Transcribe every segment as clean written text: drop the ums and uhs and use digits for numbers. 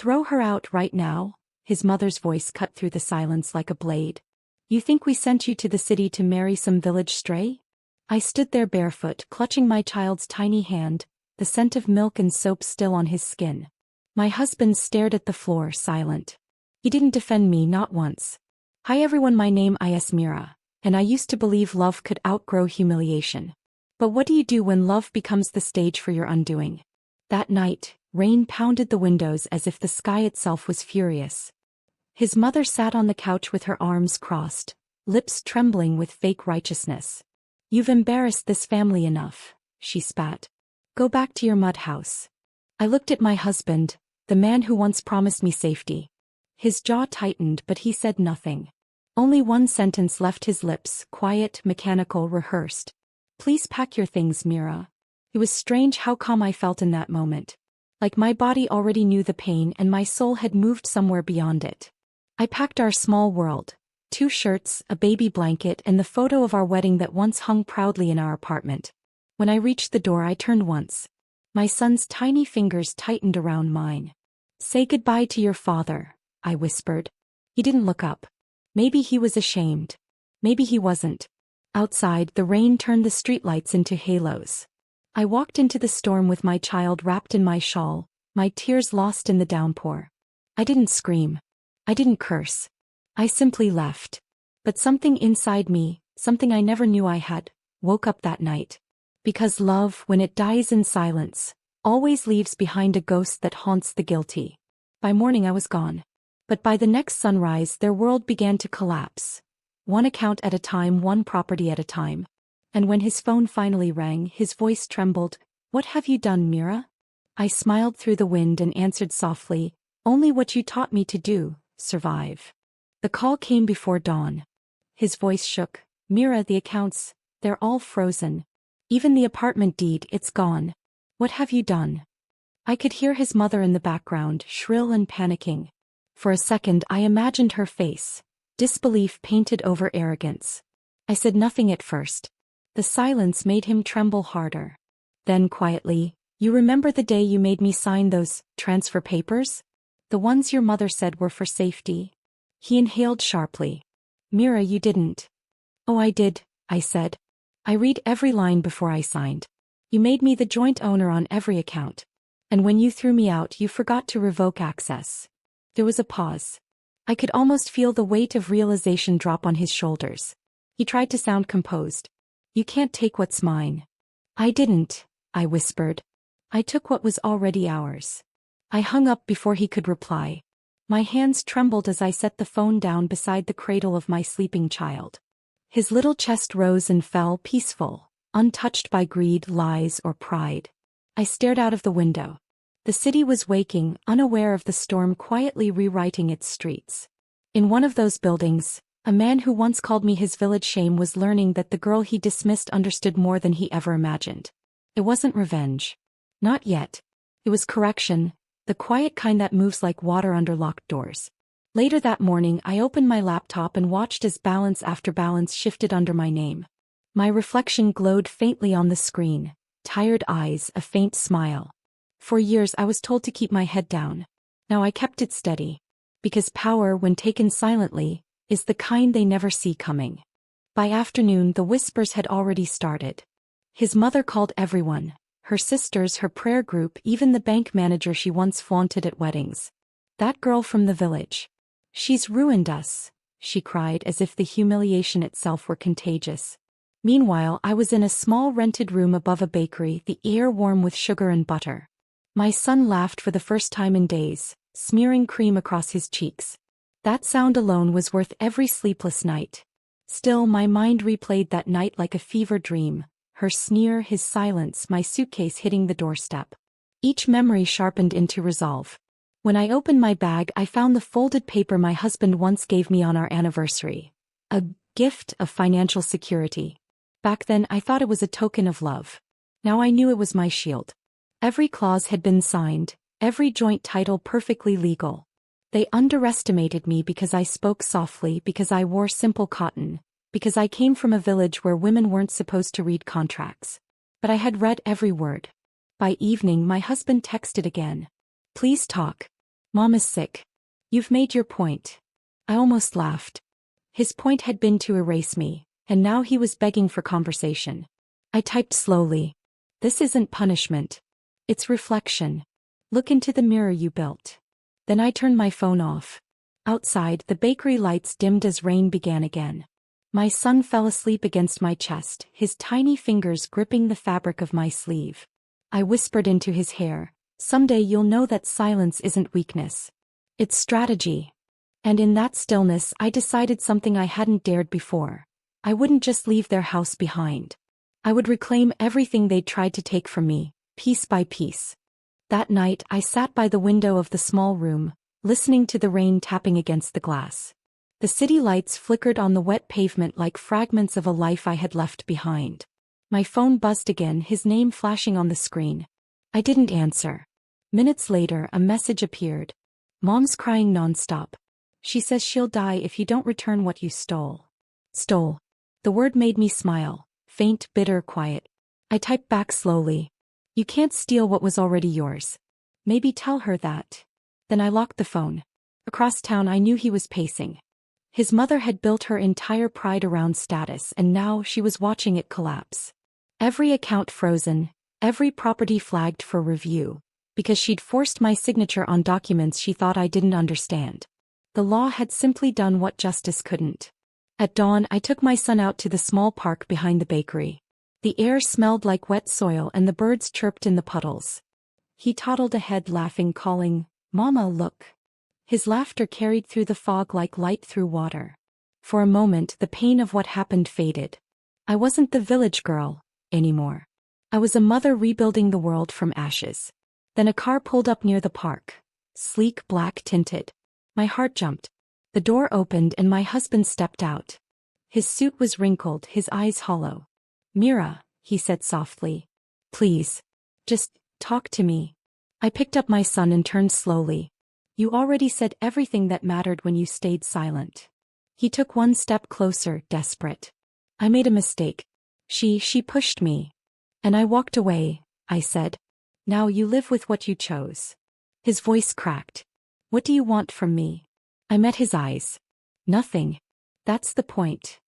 Throw her out right now? His mother's voice cut through the silence like a blade. You think we sent you to the city to marry some village stray? I stood there barefoot, clutching my child's tiny hand, the scent of milk and soap still on his skin. My husband stared at the floor, silent. He didn't defend me, not once. Hi everyone, my name is Mira, and I used to believe love could outgrow humiliation. But what do you do when love becomes the stage for your undoing? That night, rain pounded the windows as if the sky itself was furious. His mother sat on the couch with her arms crossed, lips trembling with fake righteousness. You've embarrassed this family enough, she spat. Go back to your mud house. I looked at my husband, the man who once promised me safety. His jaw tightened, but he said nothing. Only one sentence left his lips, quiet, mechanical, rehearsed. Please pack your things, Mira. It was strange how calm I felt in that moment. Like my body already knew the pain and my soul had moved somewhere beyond it. I packed our small world. 2 shirts, a baby blanket, and the photo of our wedding that once hung proudly in our apartment. When I reached the door, I turned once. My son's tiny fingers tightened around mine. Say goodbye to your father, I whispered. He didn't look up. Maybe he was ashamed. Maybe he wasn't. Outside, the rain turned the streetlights into halos. I walked into the storm with my child wrapped in my shawl, my tears lost in the downpour. I didn't scream. I didn't curse. I simply left. But something inside me, something I never knew I had, woke up that night. Because love, when it dies in silence, always leaves behind a ghost that haunts the guilty. By morning I was gone. But by the next sunrise their world began to collapse. One account at a time, one property at a time. And when his phone finally rang, his voice trembled. What have you done, Mira? I smiled through the wind and answered softly, only what you taught me to do, survive. The call came before dawn. His voice shook. Mira, the accounts, they're all frozen. Even the apartment deed, it's gone. What have you done? I could hear his mother in the background, shrill and panicking. For a second I imagined her face, disbelief painted over arrogance. I said nothing at first. The silence made him tremble harder. Then quietly, you remember the day you made me sign those transfer papers? The ones your mother said were for safety? He inhaled sharply. Mira, you didn't. Oh, I did, I said. I read every line before I signed. You made me the joint owner on every account. And when you threw me out, you forgot to revoke access. There was a pause. I could almost feel the weight of realization drop on his shoulders. He tried to sound composed. You can't take what's mine. I didn't, I whispered. I took what was already ours. I hung up before he could reply. My hands trembled as I set the phone down beside the cradle of my sleeping child. His little chest rose and fell, peaceful, untouched by greed, lies, or pride. I stared out of the window. The city was waking, unaware of the storm quietly rewriting its streets. In one of those buildings, a man who once called me his village shame was learning that the girl he dismissed understood more than he ever imagined. It wasn't revenge. Not yet. It was correction, the quiet kind that moves like water under locked doors. Later that morning I opened my laptop and watched as balance after balance shifted under my name. My reflection glowed faintly on the screen, tired eyes, a faint smile. For years I was told to keep my head down. Now I kept it steady. Because power, when taken silently, is the kind they never see coming. By afternoon the whispers had already started. His mother called everyone, her sisters, her prayer group, even the bank manager she once flaunted at weddings. That girl from the village. She's ruined us, she cried as if the humiliation itself were contagious. Meanwhile I was in a small rented room above a bakery, the air warm with sugar and butter. My son laughed for the first time in days, smearing cream across his cheeks. That sound alone was worth every sleepless night. Still, my mind replayed that night like a fever dream, her sneer, his silence, my suitcase hitting the doorstep. Each memory sharpened into resolve. When I opened my bag, I found the folded paper my husband once gave me on our anniversary. A gift of financial security. Back then I thought it was a token of love. Now I knew it was my shield. Every clause had been signed, every joint title perfectly legal. They underestimated me because I spoke softly, because I wore simple cotton, because I came from a village where women weren't supposed to read contracts. But I had read every word. By evening my husband texted again. Please talk. Mom is sick. You've made your point. I almost laughed. His point had been to erase me, and now he was begging for conversation. I typed slowly. This isn't punishment. It's reflection. Look into the mirror you built. Then I turned my phone off. Outside, the bakery lights dimmed as rain began again. My son fell asleep against my chest, his tiny fingers gripping the fabric of my sleeve. I whispered into his hair, "Someday you'll know that silence isn't weakness. It's strategy." And in that stillness I decided something I hadn't dared before. I wouldn't just leave their house behind. I would reclaim everything they'd tried to take from me, piece by piece. That night I sat by the window of the small room, listening to the rain tapping against the glass. The city lights flickered on the wet pavement like fragments of a life I had left behind. My phone buzzed again, his name flashing on the screen. I didn't answer. Minutes later, a message appeared. "Mom's crying nonstop. She says she'll die if you don't return what you stole." Stole. The word made me smile, faint, bitter, quiet. I typed back slowly. "You can't steal what was already yours. Maybe tell her that." Then I locked the phone. Across town I knew he was pacing. His mother had built her entire pride around status, and now she was watching it collapse. Every account frozen, every property flagged for review, because she'd forced my signature on documents she thought I didn't understand. The law had simply done what justice couldn't. At dawn I took my son out to the small park behind the bakery. The air smelled like wet soil and the birds chirped in the puddles. He toddled ahead laughing, calling, "Mama, look." His laughter carried through the fog like light through water. For a moment the pain of what happened faded. I wasn't the village girl anymore. I was a mother rebuilding the world from ashes. Then a car pulled up near the park. Sleek, black tinted. My heart jumped. The door opened and my husband stepped out. His suit was wrinkled, his eyes hollow. "Mira," he said softly. "Please. Just talk to me." I picked up my son and turned slowly. "You already said everything that mattered when you stayed silent." He took one step closer, desperate. "I made a mistake. She pushed me. And I walked away," I said. "Now you live with what you chose." His voice cracked. "What do you want from me?" I met his eyes. "Nothing. That's the point."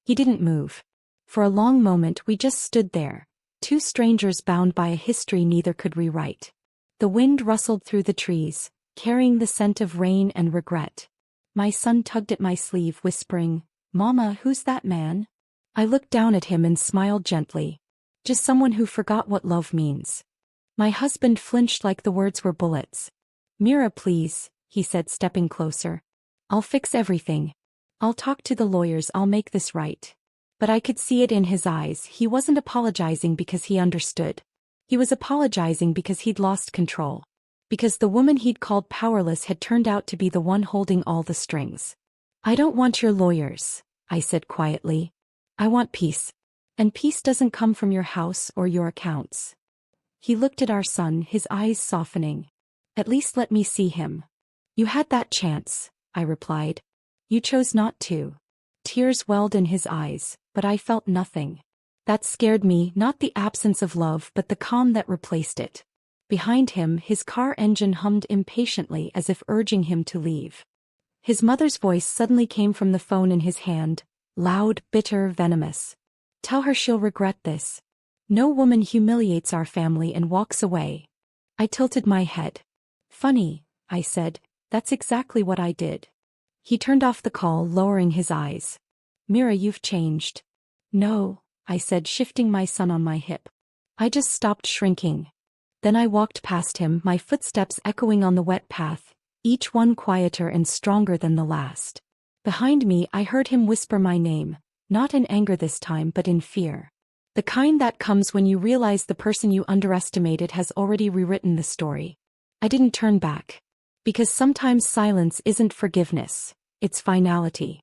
He didn't move. For a long moment we just stood there, two strangers bound by a history neither could rewrite. The wind rustled through the trees, carrying the scent of rain and regret. My son tugged at my sleeve, whispering, "Mama, who's that man?" I looked down at him and smiled gently. "Just someone who forgot what love means." My husband flinched like the words were bullets. "Mira, please," he said, stepping closer. "I'll fix everything. I'll talk to the lawyers, I'll make this right." But I could see it in his eyes. He wasn't apologizing because he understood. He was apologizing because he'd lost control. Because the woman he'd called powerless had turned out to be the one holding all the strings. "I don't want your lawyers," I said quietly. "I want peace. And peace doesn't come from your house or your accounts." He looked at our son, his eyes softening. "At least let me see him." "You had that chance," I replied. "You chose not to." Tears welled in his eyes, but I felt nothing. That scared me, not the absence of love but the calm that replaced it. Behind him, his car engine hummed impatiently as if urging him to leave. His mother's voice suddenly came from the phone in his hand, loud, bitter, venomous. "Tell her she'll regret this. No woman humiliates our family and walks away." I tilted my head. "Funny," I said, "that's exactly what I did." He turned off the call, lowering his eyes. "Mira, you've changed." "No," I said, shifting my son on my hip. "I just stopped shrinking." Then I walked past him, my footsteps echoing on the wet path, each one quieter and stronger than the last. Behind me I heard him whisper my name, not in anger this time but in fear. The kind that comes when you realize the person you underestimated has already rewritten the story. I didn't turn back. Because sometimes silence isn't forgiveness, it's finality.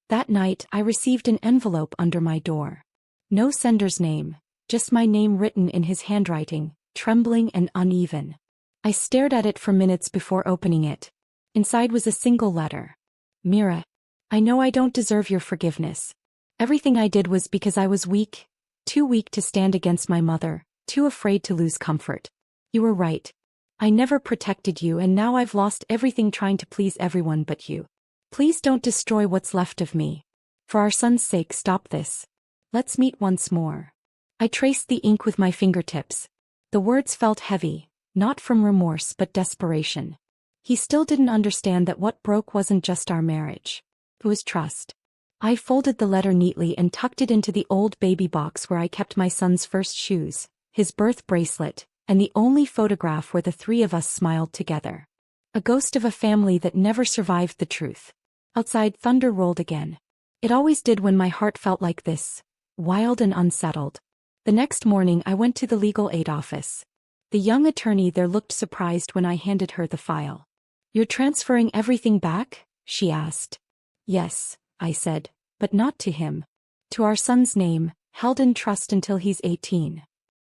That night I received an envelope under my door. No sender's name, just my name written in his handwriting, trembling and uneven. I stared at it for minutes before opening it. Inside was a single letter. "Mira, I know I don't deserve your forgiveness. Everything I did was because I was weak, too weak to stand against my mother, too afraid to lose comfort. You were right. I never protected you and now I've lost everything trying to please everyone but you. Please don't destroy what's left of me. For our son's sake, stop this. Let's meet once more. I traced the ink with my fingertips. The words felt heavy, not from remorse but desperation. He still didn't understand that what broke wasn't just our marriage. It was trust. I folded the letter neatly and tucked it into the old baby box where I kept my son's first shoes, his birth bracelet, and the only photograph where the three of us smiled together. A ghost of a family that never survived the truth. Outside, thunder rolled again. It always did when my heart felt like this, wild and unsettled. The next morning I went to the legal aid office. The young attorney there looked surprised when I handed her the file. "You're transferring everything back?" she asked. "Yes," I said, "but not to him. To our son's name, held in trust until he's 18.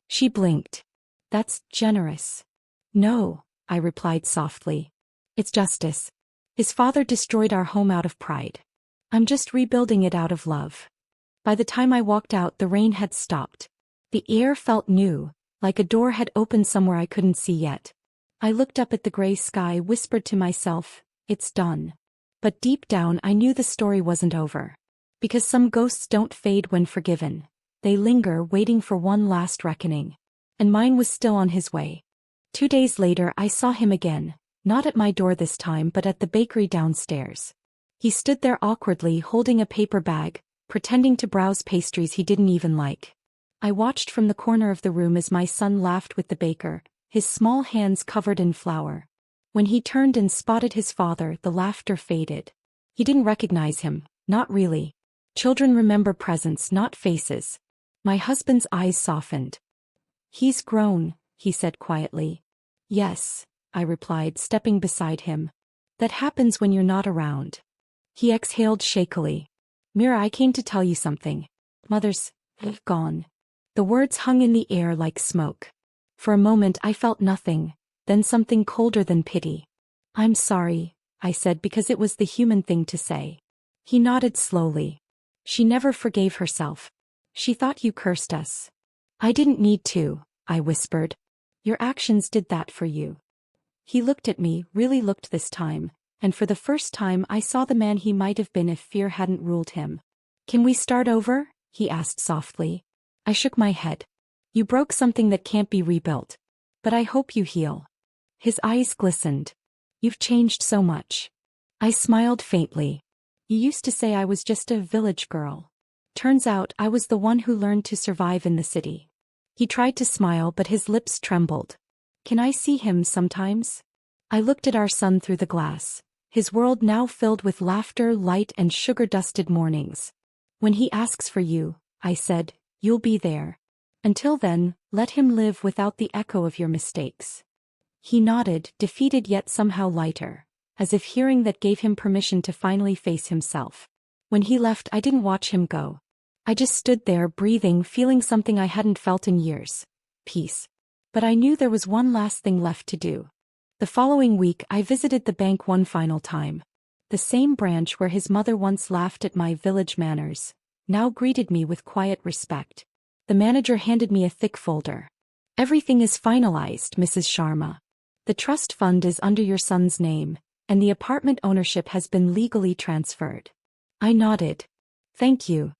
She blinked. "That's generous." "No," I replied softly. "It's justice. His father destroyed our home out of pride. I'm just rebuilding it out of love." By the time I walked out, the rain had stopped. The air felt new, like a door had opened somewhere I couldn't see yet. I looked up at the gray sky, whispered to myself, "It's done." But deep down I knew the story wasn't over. Because some ghosts don't fade when forgiven. They linger, waiting for one last reckoning. And mine was still on his way. 2 days later I saw him again, not at my door this time but at the bakery downstairs. He stood there awkwardly holding a paper bag, pretending to browse pastries he didn't even like. I watched from the corner of the room as my son laughed with the baker, his small hands covered in flour. When he turned and spotted his father, the laughter faded. He didn't recognize him, not really. Children remember presence, not faces. My husband's eyes softened. "He's grown," he said quietly. "Yes," I replied, stepping beside him. "That happens when you're not around." He exhaled shakily. "Mira, I came to tell you something. Mother's gone." The words hung in the air like smoke. For a moment I felt nothing, then something colder than pity. "I'm sorry," I said because it was the human thing to say. He nodded slowly. "She never forgave herself. She thought you cursed us." "I didn't need to," I whispered. "Your actions did that for you." He looked at me, really looked this time, and for the first time I saw the man he might have been if fear hadn't ruled him. "Can we start over?" he asked softly. I shook my head. "You broke something that can't be rebuilt. But I hope you heal." His eyes glistened. "You've changed so much." I smiled faintly. "You used to say I was just a village girl. Turns out I was the one who learned to survive in the city." He tried to smile but his lips trembled. "Can I see him sometimes?" I looked at our son through the glass, his world now filled with laughter, light and sugar-dusted mornings. "When he asks for you," I said, "you'll be there. Until then, let him live without the echo of your mistakes." He nodded, defeated yet somehow lighter, as if hearing that gave him permission to finally face himself. When he left, I didn't watch him go. I just stood there, breathing, feeling something I hadn't felt in years. Peace. But I knew there was one last thing left to do. The following week I visited the bank one final time. The same branch where his mother once laughed at my village manners, now greeted me with quiet respect. The manager handed me a thick folder. "Everything is finalized, Mrs. Sharma. The trust fund is under your son's name, and the apartment ownership has been legally transferred." I nodded. "Thank you."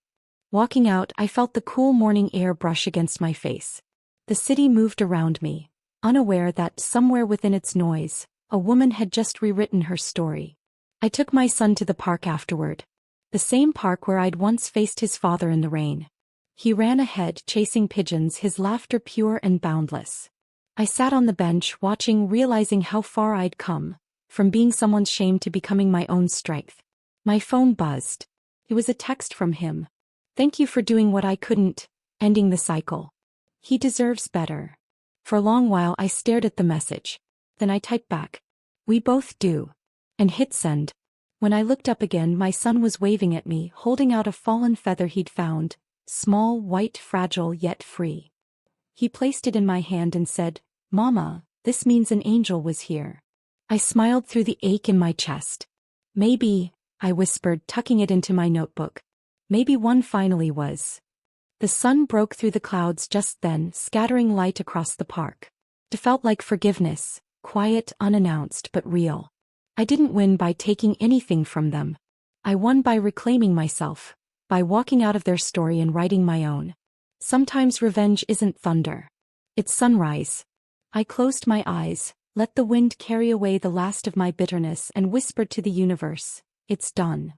Walking out, I felt the cool morning air brush against my face. The city moved around me, unaware that, somewhere within its noise, a woman had just rewritten her story. I took my son to the park afterward. The same park where I'd once faced his father in the rain. He ran ahead, chasing pigeons, his laughter pure and boundless. I sat on the bench, watching, realizing how far I'd come, from being someone's shame to becoming my own strength. My phone buzzed. It was a text from him. "Thank you for doing what I couldn't," ending the cycle. He deserves better. For a long while I stared at the message. Then I typed back, "We both do," and hit send. When I looked up again, my son was waving at me, holding out a fallen feather he'd found, small, white, fragile, yet free. He placed it in my hand and said, "Mama, this means an angel was here." I smiled through the ache in my chest. "Maybe," I whispered, tucking it into my notebook. "Maybe one finally was." The sun broke through the clouds just then, scattering light across the park. It felt like forgiveness, Quiet, unannounced, but real. I didn't win by taking anything from them. I won by reclaiming myself, by walking out of their story and writing my own. Sometimes revenge isn't thunder. It's sunrise. I closed my eyes, let the wind carry away the last of my bitterness, and whispered to the universe, "It's done."